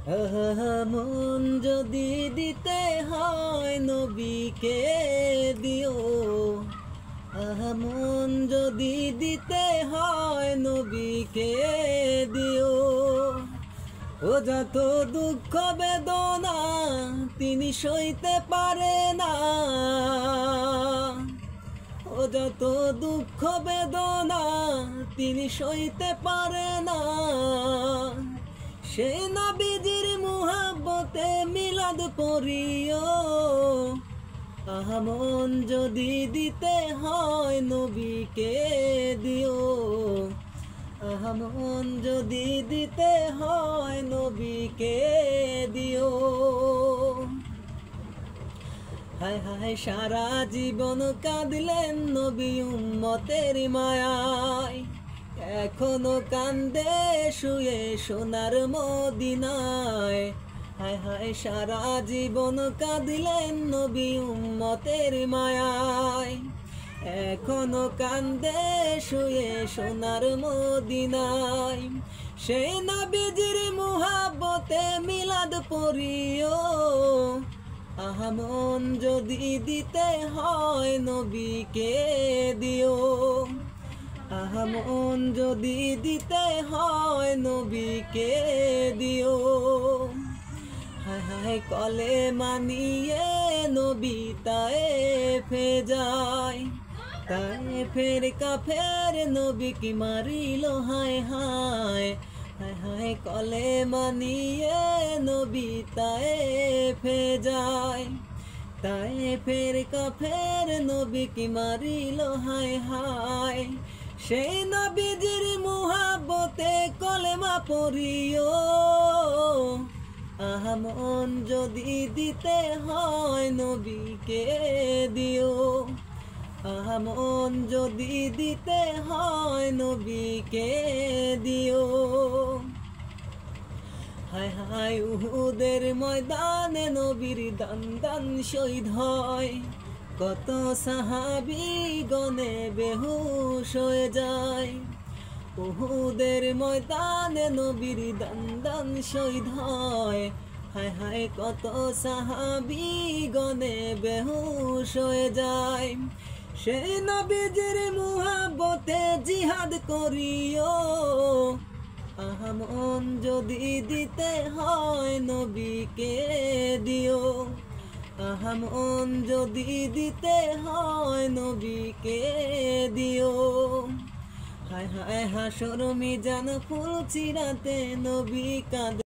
মন যদি দিতে হয় নবীকে দিও। মন যদি দিতে হয় নবীকে দিও। ও যত দুঃখ বেদনা তিনি সইতে পারে না। ও যত দুঃখ বেদনা তিনি সইতে পারে না। সেই নবীজির মুহাব্বতে মিলাদ পড়িও। মন যদি দিতে হয় নবীকে দিও। মন যদি দিতে হয় নবীকে দিও। হায় হায় সারা জীবন কাঁদলেন নবী উম্মতের মায়ায়। এখনো কান্দে শুয়ে সোনার মদিনায়। হায় হায় সারা জীবন কাঁদলেন নবী উম্মতের মায়ায়। এখনো কান্দে শুয়ে সোনার মদিনায়। সেই নবীজির মুহাব্বতে মিলাদ পড়িও। মন যদি দিতে হয় নবীকে দিও। মন যদি দিতে হয় নবীকে দিও। হায় হায় কলে মানিয়ে নবী তায়েফে যায়। তায়েফের কাফের নবী কি মারিল হায় হায়। হায় হায় কলে মানিয়ে নবী তায়েফে যায়। তায়েফের কাফের নবী কি মারিল হায় হায়। সেই নবীজির মুহাব্বতে কলেমা পড়িও। মন যদি দিতে হয় নবীকে দিও। মন যদি দিতে হয় নবীকে দিও। হায় হায় উহুদের ময়দানে নবীর দান দান শহীদ হয়। কত সাহাবী গনে বেহুশ হয়ে যায়। উহুদের ময়দানে নবীর দান দান শহীদ হয়। হায় হায় কত সাহাবী গনে বেহুশ হয়ে যায়। সেই নবীজির মুহাব্বতে জিহাদ করিও। মন যদি দিতে হয় নবীকে দিও। মন যদি দিতে হয় নবীকে দিও। হায় হায় হাসর মিজান ফুল চিরাতে নবী কাঁদে।